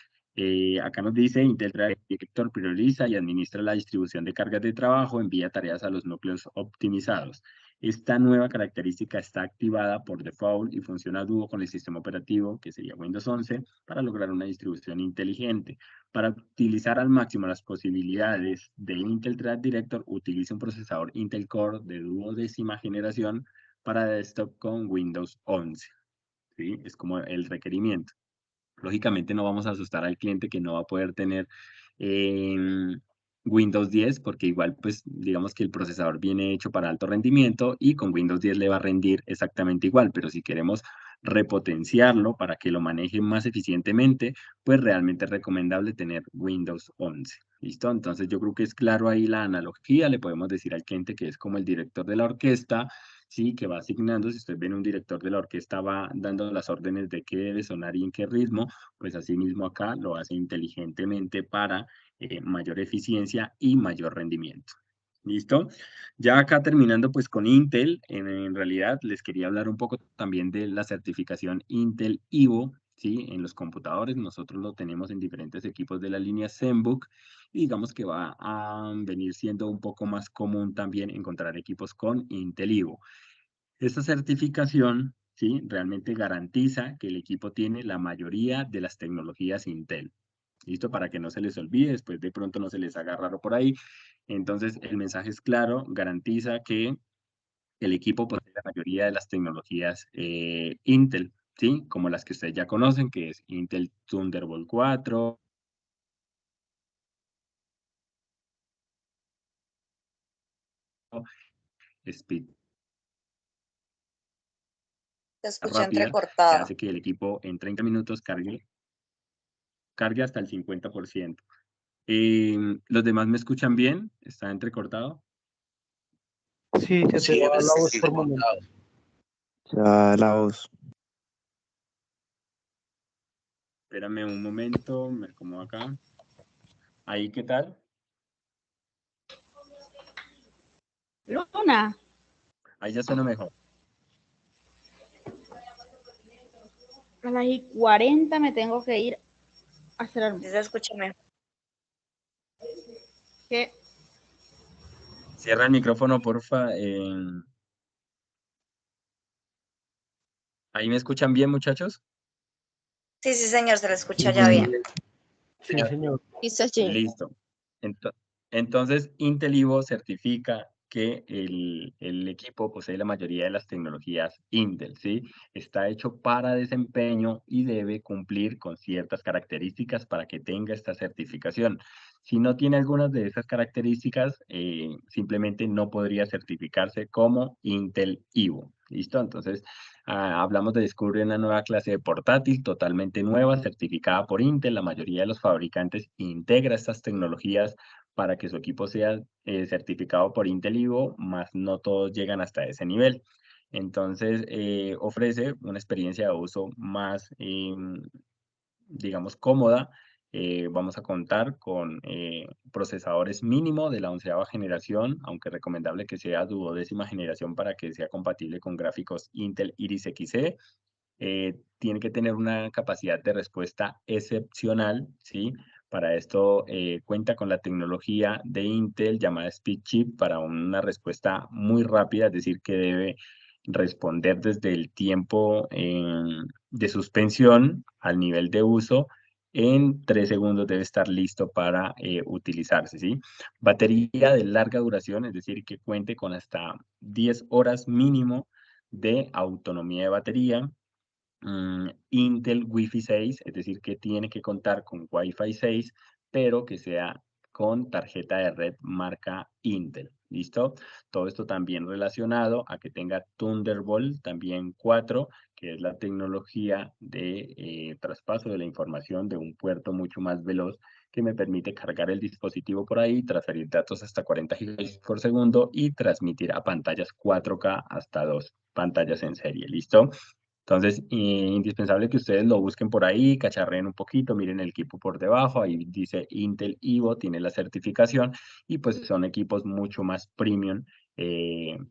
acá nos dice, Intel Thread Director prioriza y administra la distribución de cargas de trabajo, envía tareas a los núcleos optimizados. Esta nueva característica está activada por default y funciona a dúo con el sistema operativo, que sería Windows 11, para lograr una distribución inteligente. Para utilizar al máximo las posibilidades de Intel Thread Director, utiliza un procesador Intel Core de duodécima generación para desktop con Windows 11. ¿Sí? Es como el requerimiento. Lógicamente no vamos a asustar al cliente que no va a poder tener Windows 10 porque igual pues digamos que el procesador viene hecho para alto rendimiento y con Windows 10 le va a rendir exactamente igual, pero si queremos repotenciarlo para que lo maneje más eficientemente, pues realmente es recomendable tener Windows 11. ¿Listo? Entonces yo creo que es claro ahí la analogía, le podemos decir al cliente que es como el director de la orquesta, sí, que va asignando, si usted ve un director de la orquesta va dando las órdenes de qué debe sonar y en qué ritmo, pues así mismo acá lo hace inteligentemente para mayor eficiencia y mayor rendimiento. ¿Listo? Ya acá terminando pues con Intel, en realidad les quería hablar un poco también de la certificación Intel Evo, ¿sí? En los computadores, nosotros lo tenemos en diferentes equipos de la línea ZenBook y digamos que va a venir siendo un poco más común también encontrar equipos con Intel Evo. Esta certificación, ¿sí? Realmente garantiza que el equipo tiene la mayoría de las tecnologías Intel. ¿Listo? Para que no se les olvide, después de pronto no se les haga raro por ahí. Entonces, el mensaje es claro, garantiza que el equipo posee la mayoría de las tecnologías Intel, ¿sí? Como las que ustedes ya conocen, que es Intel Thunderbolt 4, Speed Te escuché rápida, que entrecortado. hace que el equipo en 30 minutos cargue hasta el 50%. ¿Los demás me escuchan bien? ¿Está entrecortado? Sí, se te Sí, va jefe, la está voz por momento. entrecortado. Ya la voz. Espérame un momento, me acomodo acá. ¿Ahí qué tal? Luna, Ahí ya suena mejor. a las y 40 me tengo que ir Sí se escucha mejor. ¿Qué? Cierra el micrófono, porfa. ¿Ahí me escuchan bien, muchachos? Sí, señor, se le escucha ya bien. Sí, señor. Quizás sí. Listo. Ento- Entonces, Intel Ivo certifica que el equipo posee la mayoría de las tecnologías Intel, ¿sí? Está hecho para desempeño y debe cumplir con ciertas características para que tenga esta certificación. Si no tiene algunas de esas características, simplemente no podría certificarse como Intel Ivo. ¿Listo? Entonces, hablamos de descubrir una nueva clase de portátil totalmente nueva, certificada por Intel. La mayoría de los fabricantes integra estas tecnologías para que su equipo sea certificado por Intel Ivo, más no todos llegan hasta ese nivel. Entonces, ofrece una experiencia de uso más, digamos, cómoda. Vamos a contar con procesadores mínimo de la 11ª generación, aunque recomendable que sea duodécima generación para que sea compatible con gráficos Intel Iris Xe. Tiene que tener una capacidad de respuesta excepcional, ¿sí? Para esto cuenta con la tecnología de Intel llamada Speed Chip para una respuesta muy rápida, es decir, que debe responder desde el tiempo de suspensión al nivel de uso. En 3 segundos debe estar listo para utilizarse, ¿sí? Batería de larga duración, es decir, que cuente con hasta 10 horas mínimo de autonomía de batería. Intel Wi-Fi 6, es decir, que tiene que contar con Wi-Fi 6, pero que sea con tarjeta de red marca Intel. ¿Listo? Todo esto también relacionado a que tenga Thunderbolt también 4, que es la tecnología de traspaso de la información de un puerto mucho más veloz que me permite cargar el dispositivo por ahí, transferir datos hasta 40 GB por segundo y transmitir a pantallas 4K hasta 2 pantallas en serie. ¿Listo? Entonces, indispensable que ustedes lo busquen por ahí, cacharreen un poquito, miren el equipo por debajo, ahí dice Intel Evo, tiene la certificación y pues son equipos mucho más premium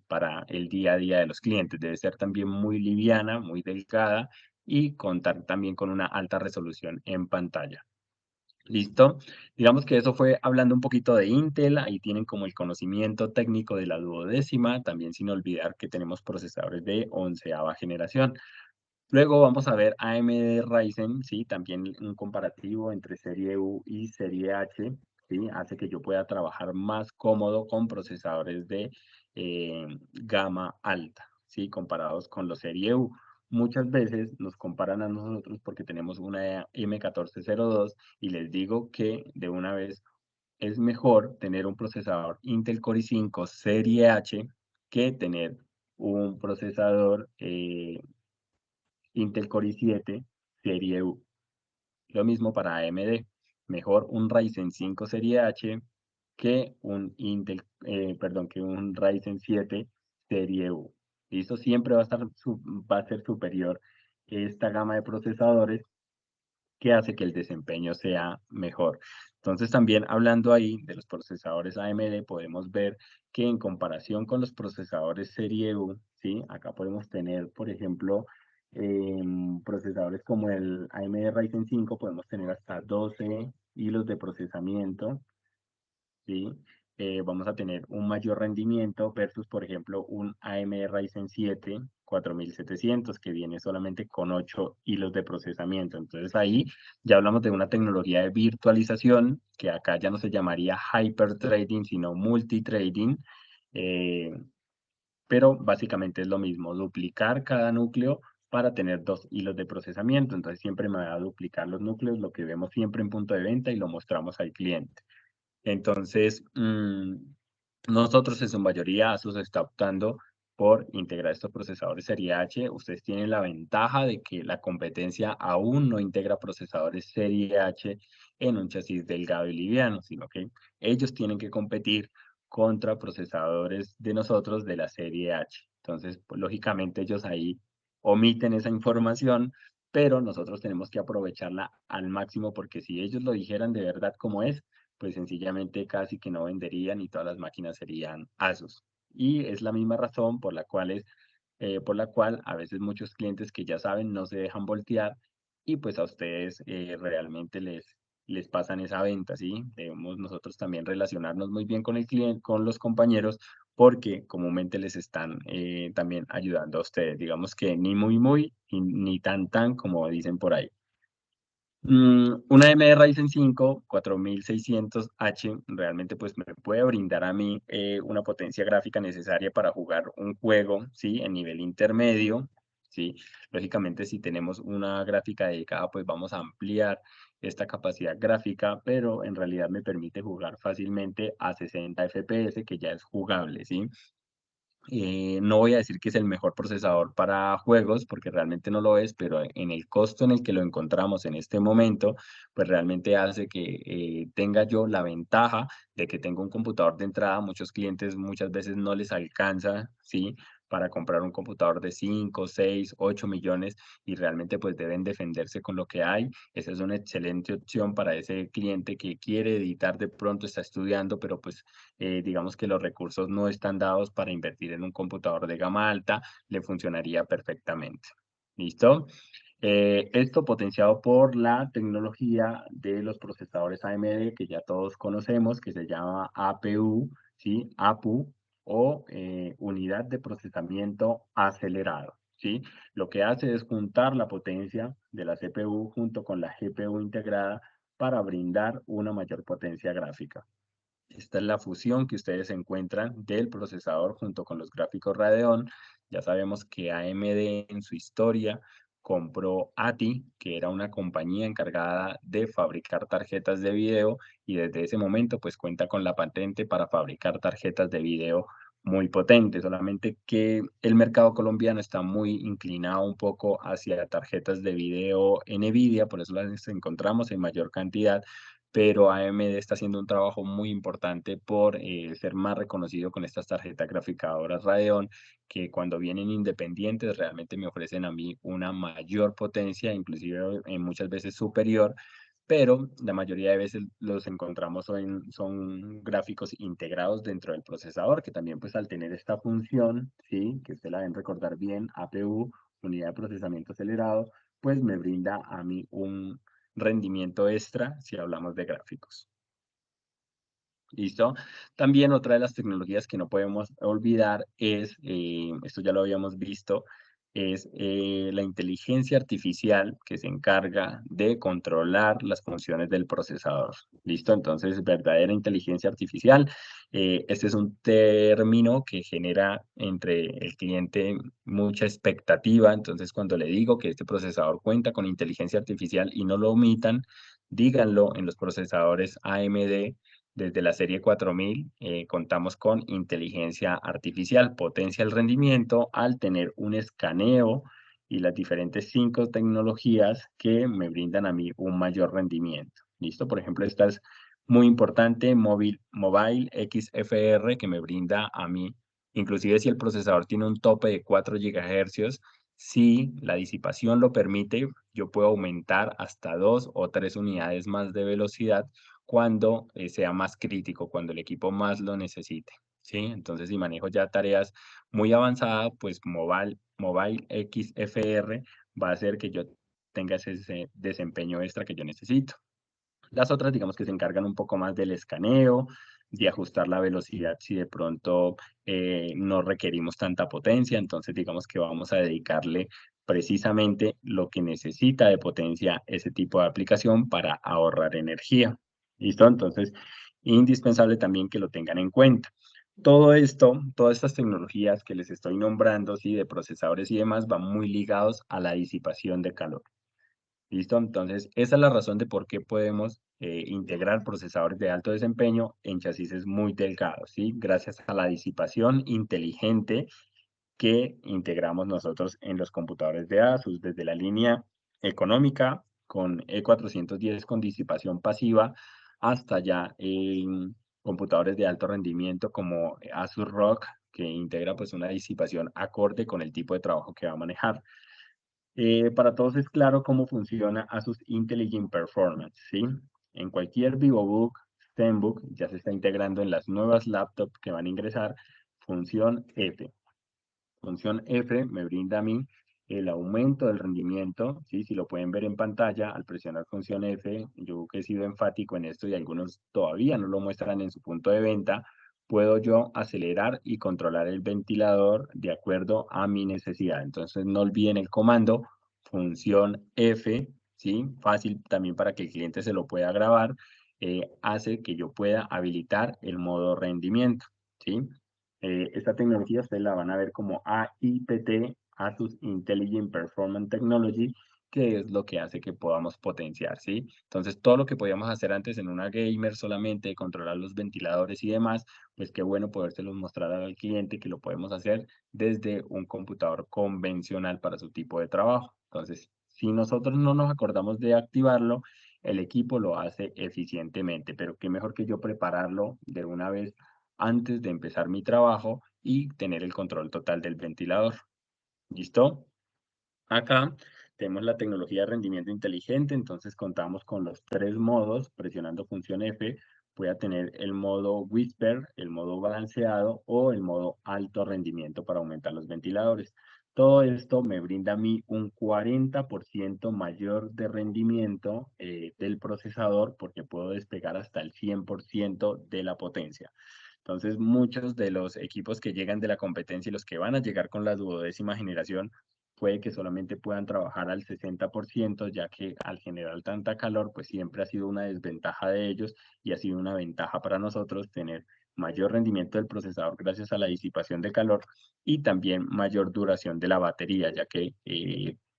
para el día a día de los clientes. Debe ser también muy liviana, muy delgada y contar también con una alta resolución en pantalla. ¿Listo? Digamos que eso fue hablando un poquito de Intel, ahí tienen como el conocimiento técnico de la duodécima, también sin olvidar que tenemos procesadores de 11ª generación. Luego vamos a ver AMD Ryzen, ¿sí? También un comparativo entre serie U y serie H, ¿sí? Hace que yo pueda trabajar más cómodo con procesadores de gama alta, ¿sí? Comparados con los serie U. Muchas veces nos comparan a nosotros porque tenemos una M1402 y les digo que de una vez es mejor tener un procesador Intel Core i5 serie H que tener un procesador Intel Core i7 serie U. Lo mismo para AMD. Mejor un Ryzen 5 serie H que un que un Ryzen 7 serie U. Listo, siempre va a ser superior esta gama de procesadores que hace que el desempeño sea mejor. Entonces, también hablando ahí de los procesadores AMD, podemos ver que en comparación con los procesadores serie U, ¿sí? Acá podemos tener, por ejemplo, procesadores como el AMD Ryzen 5, podemos tener hasta 12 hilos de procesamiento, ¿sí? Vamos a tener un mayor rendimiento versus, por ejemplo, un AMD Ryzen 7 4700 que viene solamente con 8 hilos de procesamiento. Entonces ahí ya hablamos de una tecnología de virtualización que acá ya no se llamaría hyperthreading, sino multithreading. eh, pero básicamente es lo mismo, duplicar cada núcleo para tener 2 hilos de procesamiento. Entonces siempre me va a duplicar los núcleos, lo que vemos siempre en punto de venta y lo mostramos al cliente. Entonces, nosotros en su mayoría ASUS está optando por integrar estos procesadores serie H. Ustedes tienen la ventaja de que la competencia aún no integra procesadores serie H en un chasis delgado y liviano, sino que ellos tienen que competir contra procesadores de nosotros de la serie H. Entonces, pues, lógicamente ellos ahí omiten esa información, pero nosotros tenemos que aprovecharla al máximo porque si ellos lo dijeran de verdad como es, pues sencillamente casi que no venderían y todas las máquinas serían ASUS. Y es la misma razón por la cual a veces muchos clientes que ya saben no se dejan voltear y pues a ustedes realmente les pasan esa venta, ¿sí? Debemos nosotros también relacionarnos muy bien con el cliente, con los compañeros, porque comúnmente les están también ayudando a ustedes. Digamos que ni muy muy, ni tan tan como dicen por ahí. Una AMD Ryzen 5 4600H realmente pues me puede brindar a mí una potencia gráfica necesaria para jugar un juego, ¿sí? En nivel intermedio, ¿sí? Lógicamente si tenemos una gráfica dedicada pues vamos a ampliar esta capacidad gráfica, pero en realidad me permite jugar fácilmente a 60 FPS que ya es jugable, ¿sí? No voy a decir que es el mejor procesador para juegos, porque realmente no lo es, pero en el costo en el que lo encontramos en este momento, pues realmente hace que tenga yo la ventaja de que tengo un computador de entrada. Muchos clientes muchas veces no les alcanza, ¿sí? Para comprar un computador de 5, 6, 8 millones y realmente pues deben defenderse con lo que hay. Esa es una excelente opción para ese cliente que quiere editar de pronto, está estudiando, pero pues digamos que los recursos no están dados para invertir en un computador de gama alta, le funcionaría perfectamente. ¿Listo? Esto potenciado por la tecnología de los procesadores AMD que ya todos conocemos, que se llama APU, ¿sí? APU o unidad de procesamiento acelerado, ¿sí? Lo que hace es juntar la potencia de la CPU junto con la GPU integrada para brindar una mayor potencia gráfica. Esta es la fusión que ustedes encuentran del procesador junto con los gráficos Radeon. Ya sabemos que AMD en su historia compró ATI, que era una compañía encargada de fabricar tarjetas de video, y desde ese momento pues cuenta con la patente para fabricar tarjetas de video muy potentes, solamente que el mercado colombiano está muy inclinado un poco hacia tarjetas de video NVIDIA, por eso las encontramos en mayor cantidad, pero AMD está haciendo un trabajo muy importante por ser más reconocido con estas tarjetas graficadoras Radeon, que cuando vienen independientes realmente me ofrecen a mí una mayor potencia, inclusive muchas veces superior, pero la mayoría de veces los encontramos son gráficos integrados dentro del procesador, que también pues al tener esta función, ¿sí? Que usted la deben recordar bien, APU, unidad de procesamiento acelerado, pues me brinda a mí un rendimiento extra si hablamos de gráficos. ¿Listo? También otra de las tecnologías que no podemos olvidar es, esto ya lo habíamos visto, es la inteligencia artificial que se encarga de controlar las funciones del procesador. ¿Listo? Entonces, verdadera inteligencia artificial. Este es un término que genera entre el cliente mucha expectativa. Entonces, cuando le digo que este procesador cuenta con inteligencia artificial y no lo omitan, díganlo en los procesadores AMD. Desde la serie 4000 contamos con inteligencia artificial, potencia el rendimiento al tener un escaneo y las diferentes 5 tecnologías que me brindan a mí un mayor rendimiento. ¿Listo? Por ejemplo, esta es muy importante, Mobile XFR, que me brinda a mí, inclusive si el procesador tiene un tope de 4 GHz, si la disipación lo permite, yo puedo aumentar hasta 2 o 3 unidades más de velocidad cuando sea más crítico, cuando el equipo más lo necesite, ¿sí? Entonces, si manejo ya tareas muy avanzadas, pues Mobile XFR va a hacer que yo tenga ese desempeño extra que yo necesito. Las otras, digamos que se encargan un poco más del escaneo, de ajustar la velocidad si de pronto no requerimos tanta potencia, entonces digamos que vamos a dedicarle precisamente lo que necesita de potencia ese tipo de aplicación para ahorrar energía. ¿Listo? Entonces, indispensable también que lo tengan en cuenta. Todo esto, todas estas tecnologías que les estoy nombrando, sí, de procesadores y demás, van muy ligados a la disipación de calor. ¿Listo? Entonces, esa es la razón de por qué podemos integrar procesadores de alto desempeño en chasis muy delgados, ¿sí? Gracias a la disipación inteligente que integramos nosotros en los computadores de Asus, desde la línea económica con E410 con disipación pasiva hasta ya en computadores de alto rendimiento como Asus ROG, que integra pues una disipación acorde con el tipo de trabajo que va a manejar. Para todos es claro cómo funciona Asus Intelligent Performance, ¿sí? En cualquier VivoBook, ZenBook, ya se está integrando en las nuevas laptops que van a ingresar, función F. Función F me brinda a mí el aumento del rendimiento, ¿sí? Si lo pueden ver en pantalla, al presionar función F, yo que he sido enfático en esto y algunos todavía no lo muestran en su punto de venta, puedo yo acelerar y controlar el ventilador de acuerdo a mi necesidad. Entonces no olviden el comando función F, ¿sí? Fácil también para que el cliente se lo pueda grabar, hace que yo pueda habilitar el modo rendimiento, ¿sí? Esta tecnología ustedes la van a ver como AIPT, Asus Intelligent Performance Technology, que es lo que hace que podamos potenciar, ¿sí? Entonces, todo lo que podíamos hacer antes en una gamer solamente, controlar los ventiladores y demás, pues qué bueno podérselos mostrar al cliente que lo podemos hacer desde un computador convencional para su tipo de trabajo. Entonces, si nosotros no nos acordamos de activarlo, el equipo lo hace eficientemente, pero qué mejor que yo prepararlo de una vez antes de empezar mi trabajo y tener el control total del ventilador. ¿Listo? Acá tenemos la tecnología de rendimiento inteligente, entonces contamos con los tres modos. Presionando función F, voy a tener el modo Whisper, el modo balanceado o el modo alto rendimiento para aumentar los ventiladores. Todo esto me brinda a mí un 40% mayor de rendimiento del procesador, porque puedo despegar hasta el 100% de la potencia. Entonces, muchos de los equipos que llegan de la competencia y los que van a llegar con la duodécima generación puede que solamente puedan trabajar al 60%, ya que al generar tanta calor, pues siempre ha sido una desventaja de ellos y ha sido una ventaja para nosotros tener mayor rendimiento del procesador gracias a la disipación de calor y también mayor duración de la batería, ya que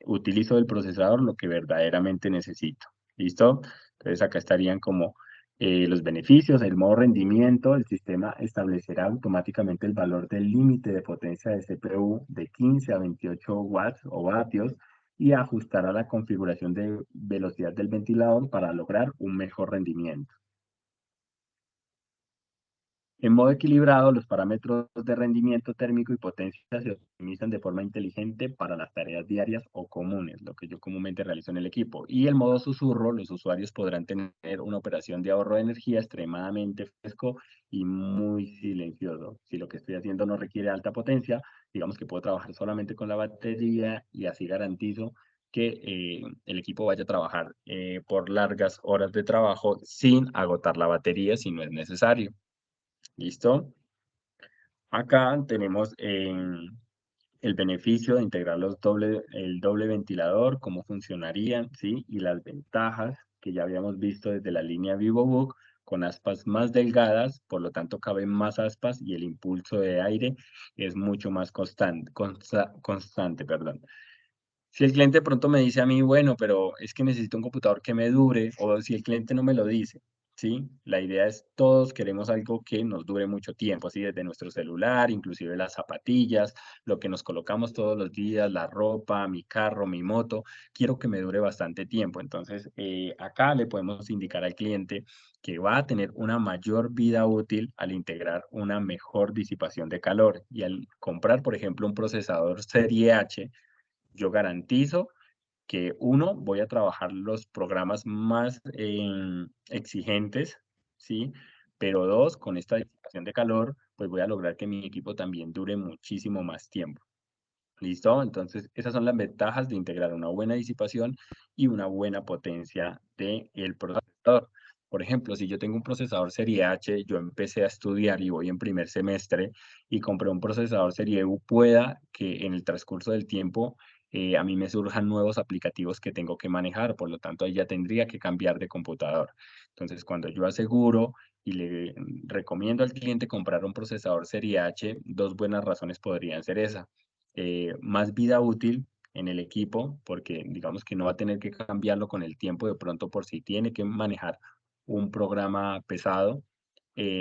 utilizo del procesador lo que verdaderamente necesito. ¿Listo? Entonces acá estarían como los beneficios, el modo rendimiento. El sistema establecerá automáticamente el valor del límite de potencia de CPU de 15 a 28 watts o vatios y ajustará la configuración de velocidad del ventilador para lograr un mejor rendimiento. En modo equilibrado, los parámetros de rendimiento térmico y potencia se optimizan de forma inteligente para las tareas diarias o comunes, lo que yo comúnmente realizo en el equipo. Y el modo susurro, los usuarios podrán tener una operación de ahorro de energía extremadamente fresco y muy silencioso. Si lo que estoy haciendo no requiere alta potencia, digamos que puedo trabajar solamente con la batería y así garantizo que el equipo vaya a trabajar por largas horas de trabajo sin agotar la batería si no es necesario. ¿Listo? Acá tenemos el beneficio de integrar el doble ventilador, cómo funcionarían, ¿sí? Y las ventajas que ya habíamos visto desde la línea VivoBook, con aspas más delgadas, por lo tanto caben más aspas y el impulso de aire es mucho más constante, perdón. Si el cliente de pronto me dice a mí, bueno, pero es que necesito un computador que me dure, o si el cliente no me lo dice, ¿sí? La idea es, todos queremos algo que nos dure mucho tiempo, así desde nuestro celular, inclusive las zapatillas, lo que nos colocamos todos los días, la ropa, mi carro, mi moto, quiero que me dure bastante tiempo. Entonces, acá le podemos indicar al cliente que va a tener una mayor vida útil al integrar una mejor disipación de calor y al comprar, por ejemplo, un procesador Serie H, yo garantizo que uno, voy a trabajar los programas más exigentes, ¿sí? Pero dos, con esta disipación de calor, pues voy a lograr que mi equipo también dure muchísimo más tiempo. ¿Listo? Entonces, esas son las ventajas de integrar una buena disipación y una buena potencia del procesador. Por ejemplo, si yo tengo un procesador Serie H, yo empecé a estudiar y voy en primer semestre y compré un procesador Serie U, pueda que en el transcurso del tiempo a mí me surjan nuevos aplicativos que tengo que manejar, por lo tanto, ahí ya tendría que cambiar de computador. Entonces, cuando yo aseguro y le recomiendo al cliente comprar un procesador Serie H, dos buenas razones podrían ser esas: más vida útil en el equipo, porque digamos que no va a tener que cambiarlo con el tiempo de pronto por si tiene que manejar un programa pesado.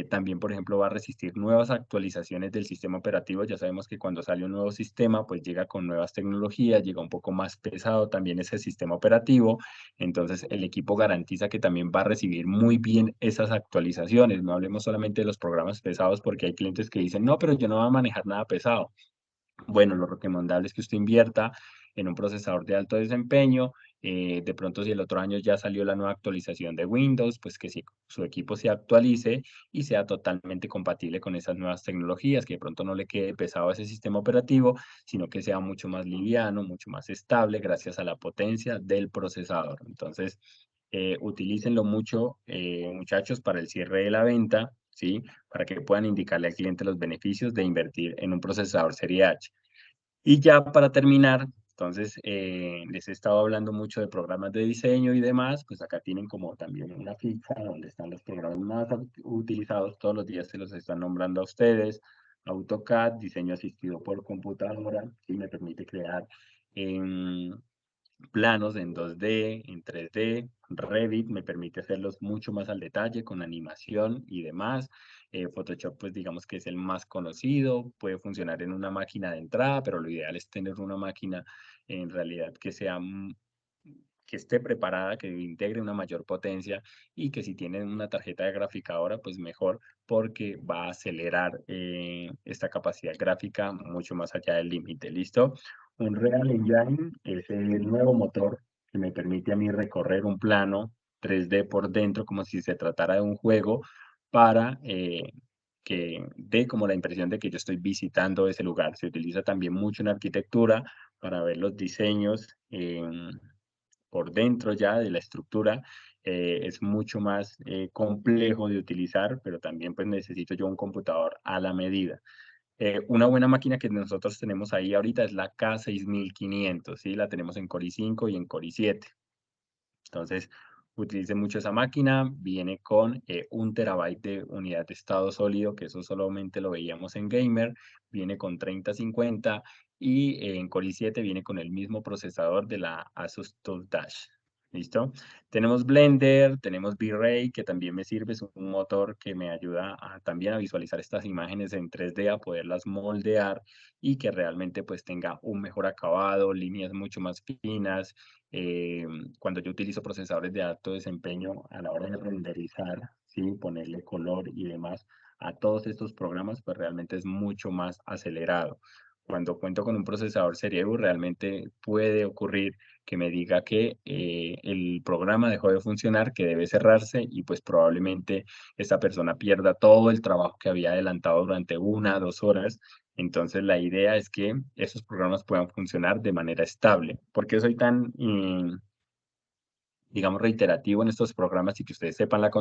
También, por ejemplo, va a resistir nuevas actualizaciones del sistema operativo. Ya sabemos que cuando sale un nuevo sistema, pues llega con nuevas tecnologías, llega un poco más pesado también ese sistema operativo. Entonces, el equipo garantiza que también va a recibir muy bien esas actualizaciones. No hablemos solamente de los programas pesados, porque hay clientes que dicen, no, pero yo no voy a manejar nada pesado. bueno, lo recomendable es que usted invierta en un procesador de alto desempeño. De pronto, si el otro año ya salió la nueva actualización de Windows, pues que su equipo se actualice y sea totalmente compatible con esas nuevas tecnologías, que de pronto no le quede pesado ese sistema operativo, sino que sea mucho más liviano, mucho más estable gracias a la potencia del procesador. Entonces, utilícenlo mucho, muchachos, para el cierre de la venta, ¿sí? Para que puedan indicarle al cliente los beneficios de invertir en un procesador Serie H. Y ya para terminar, entonces, les he estado hablando mucho de programas de diseño y demás, pues acá tienen como también una ficha donde están los programas más utilizados, todos los días se los están nombrando a ustedes. AutoCAD, diseño asistido por computadora, que me permite crear planos en 2D, en 3D. Revit me permite hacerlos mucho más al detalle con animación y demás. Photoshop, pues digamos que es el más conocido, puede funcionar en una máquina de entrada, pero lo ideal es tener una máquina en realidad que sea que esté preparada, que integre una mayor potencia y que si tienen una tarjeta de graficadora, pues mejor, porque va a acelerar esta capacidad gráfica mucho más allá del límite. ¿Listo? Un Real Engine es el nuevo motor que me permite a mí recorrer un plano 3D por dentro como si se tratara de un juego para que dé como la impresión de que yo estoy visitando ese lugar. Se utiliza también mucho en arquitectura para ver los diseños por dentro ya de la estructura. Es mucho más complejo de utilizar, pero también pues necesito yo un computador a la medida. Una buena máquina que nosotros tenemos ahí ahorita es la K6500, ¿sí? La tenemos en Core i5 y en Core i7. Entonces, utilice mucho esa máquina. Viene con 1 TB de unidad de estado sólido, que eso solamente lo veíamos en Gamer. Viene con 3050 y en Core i7 viene con el mismo procesador de la Asus TUF Dash. ¿Listo? Tenemos Blender, tenemos V-Ray, que también me sirve, es un motor que me ayuda también a visualizar estas imágenes en 3D, a poderlas moldear y que realmente pues tenga un mejor acabado, líneas mucho más finas. Cuando yo utilizo procesadores de alto desempeño a la hora de renderizar, ¿sí? Ponerle color y demás a todos estos programas, pues realmente es mucho más acelerado. Cuando cuento con un procesador Serie U, realmente puede ocurrir que me diga que el programa dejó de funcionar, que debe cerrarse y pues probablemente esta persona pierda todo el trabajo que había adelantado durante 1 o 2 horas. Entonces la idea es que esos programas puedan funcionar de manera estable. ¿Por qué soy tan, digamos, reiterativo en estos programas y que ustedes sepan la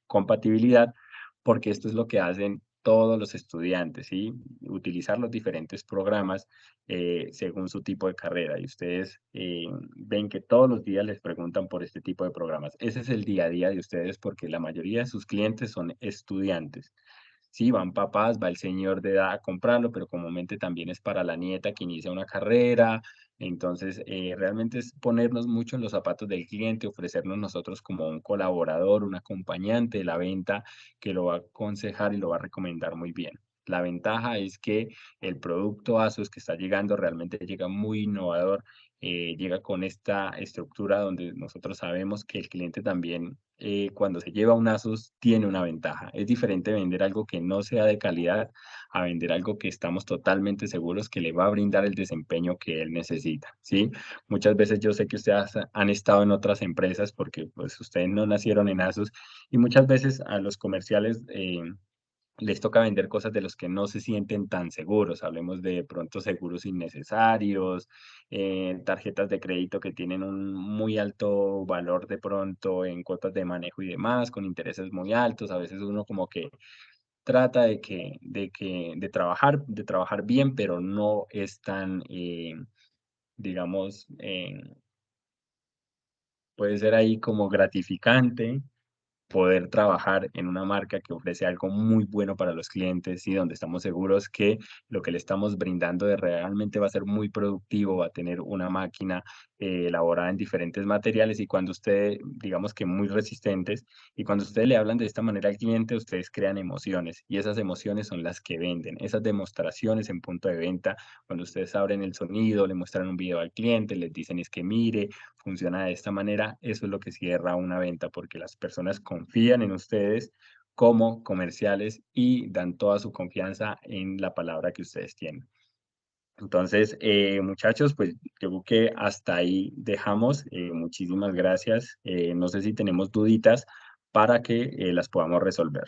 compatibilidad? Porque esto es lo que hacen todos los estudiantes, ¿sí? Utilizar los diferentes programas según su tipo de carrera. Y ustedes ven que todos los días les preguntan por este tipo de programas. Ese es el día a día de ustedes porque la mayoría de sus clientes son estudiantes. Sí, van papás, va el señor de edad a comprarlo, pero comúnmente también es para la nieta que inicia una carrera. Entonces, realmente es ponernos mucho en los zapatos del cliente, ofrecernos nosotros como un colaborador, un acompañante de la venta que lo va a aconsejar y lo va a recomendar muy bien. La ventaja es que el producto ASUS que está llegando realmente llega muy innovador, llega con esta estructura donde nosotros sabemos que el cliente también cuando se lleva un Asus tiene una ventaja. Es diferente vender algo que no sea de calidad a vender algo que estamos totalmente seguros que le va a brindar el desempeño que él necesita, ¿sí? Muchas veces yo sé que ustedes han estado en otras empresas porque pues ustedes no nacieron en Asus y muchas veces a los comerciales les toca vender cosas de los que no se sienten tan seguros. Hablemos de pronto seguros innecesarios, tarjetas de crédito que tienen un muy alto valor de pronto en cuotas de manejo y demás, con intereses muy altos. A veces uno como que trata de trabajar bien, pero no es tan, digamos, puede ser ahí como gratificante poder trabajar en una marca que ofrece algo muy bueno para los clientes y donde estamos seguros que lo que le estamos brindando de realmente va a ser muy productivo, va a tener una máquina elaborada en diferentes materiales y cuando usted, digamos que muy resistentes, y cuando ustedes le hablan de esta manera al cliente, ustedes crean emociones y esas emociones son las que venden. Esas demostraciones en punto de venta, cuando ustedes abren el sonido, le muestran un video al cliente, les dicen es que mire, funciona de esta manera, eso es lo que cierra una venta, porque las personas confían en ustedes como comerciales y dan toda su confianza en la palabra que ustedes tienen. Entonces, muchachos, pues yo creo que hasta ahí dejamos. Muchísimas gracias. No sé si tenemos duditas para que las podamos resolver.